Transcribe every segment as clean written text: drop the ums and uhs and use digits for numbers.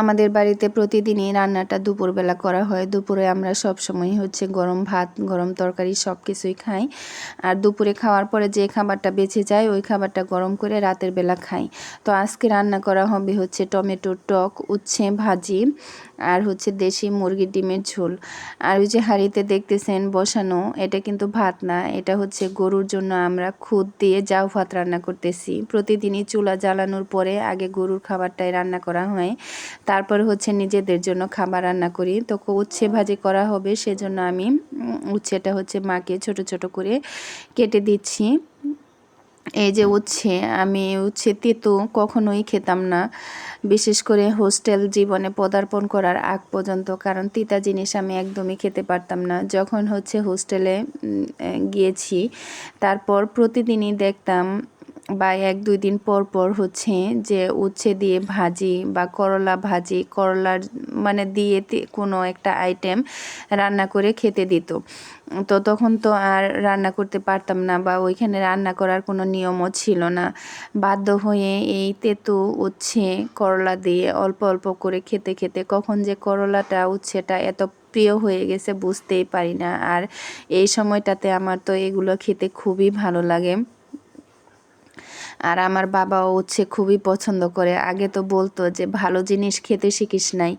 আমাদের বাড়িতে প্রতিদিনই রান্নাটা দুপুরবেলা করা হয়। দুপুরে আমরা সবসময় হচ্ছে গরম ভাত, গরম তরকারি সব কিছুই খাই। আর দুপুরে খাওয়ার পরে যে খাবারটা বেঁচে যায় ওই খাবারটা গরম করে রাতের বেলা খাই। তো আজকে রান্না করা হবে হচ্ছে টমেটোর টক, উচ্ছে ভাজি আর হচ্ছে দেশি মুরগির ডিমের ঝোল। আর ওই যে হাঁড়িতে দেখতেছেন বসানো, এটা কিন্তু ভাত না, এটা হচ্ছে গরুর জন্য আমরা খুদ দিয়ে জাউ ভাত রান্না করতেছি। প্রতিদিনই চুলা জ্বালানোর পরে আগে গরুর খাবারটাই রান্না করা হয়, তারপর হচ্ছে নিজেদের জন্য খাবার রান্না করি। তো উচ্ছে ভাজি করা হবে, সেজন্য আমি উচ্ছেটা হচ্ছে মাকে ছোট ছোট করে কেটে দিচ্ছি। এই যে উচ্ছে, আমি উচ্ছে তেতো কখনোই খেতাম না, বিশেষ করে হোস্টেল জীবনে পদার্পণ করার আগ পর্যন্ত, কারণ তিতা জিনিস আমি একদমই খেতে পারতাম না। যখন হচ্ছে হোস্টেলে গিয়েছি তারপর প্রতিদিনই দেখতাম বা 1-2 দিন পর পর হচ্ছে যে উচ্ছে দিয়ে ভাজি বা করলা ভাজি, করলার মানে দিয়ে কোনো একটা আইটেম রান্না করে খেতে দিত। তো তখন তো আর রান্না করতে পারতাম না, বা ওইখানে রান্না করার কোনো নিয়মও ছিল না। বাধ্য হয়ে এই তেঁতু উচ্ছে করলা দিয়ে অল্প অল্প করে খেতে খেতে কখন যে করলাটা উচ্ছেটা এত প্রিয় হয়ে গেছে বুঝতেই পারি না। আর এই সময়টাতে আমার তো এগুলো খেতে খুবই ভালো লাগে। আর আমার বাবাও উচ্ছে খুবই পছন্দ করে। আগে তো বলতো যে ভালো জিনিস খেতে শিখিস নাই,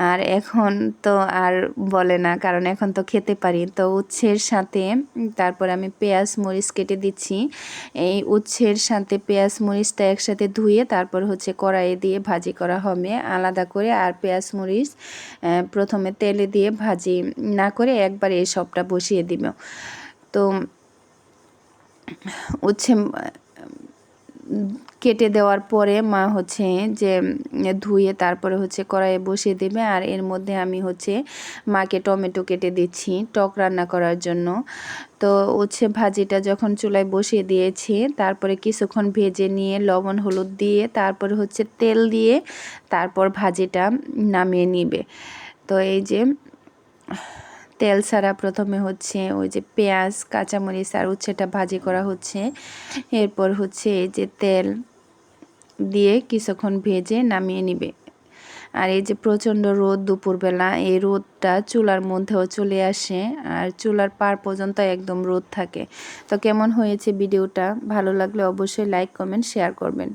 আর এখন তো আর বলে না, কারণ এখন তো খেতে পারি। তো উচ্ছের সাথে তারপর আমি পেঁয়াজ মরিচ কেটে দিচ্ছি। এই উচ্ছের সাথে পেঁয়াজ মরিচটা একসাথে ধুয়ে তারপর হচ্ছে কড়াইয়ে দিয়ে ভাজি করা হবে আলাদা করে। আর পেঁয়াজ মরিচ প্রথমে তেলে দিয়ে ভাজি না করে একবারে এই সবটা বসিয়ে দিব। তো উচ্ছে কেটে দেওয়ার পরে মা হচ্ছে যে ধুয়ে তারপরে হচ্ছে কড়াইয়ে বসিয়ে দেবে। আর এর মধ্যে আমি হচ্ছে মাকে টমেটো কেটে দিচ্ছি টক রান্না করার জন্য। তো উচ্ছে ভাজিটা যখন চুলায় বসিয়ে দিয়েছি তারপরে কিছুক্ষণ ভেজে নিয়ে লবণ হলুদ দিয়ে তারপরে হচ্ছে তেল দিয়ে তারপর ভাজিটা নামিয়ে নিবে। তো এই যে তেল ছাড়া প্রথমে হচ্ছে ওই যে পেঁয়াজ কাঁচামরিচ আর উচ্ছেটা ভাজি করা হচ্ছে, এরপর হচ্ছে এই যে তেল দিয়ে কিছুক্ষণ ভেজে নামিয়ে নিবে। আর এই যে প্রচণ্ড রোদ দুপুরবেলা, এই রোদটা চুলার মধ্যেও চলে আসে আর চুলার পার পর্যন্ত একদম রোদ থাকে। তো কেমন হয়েছে ভিডিওটা, ভালো লাগলে অবশ্যই লাইক কমেন্ট শেয়ার করবেন।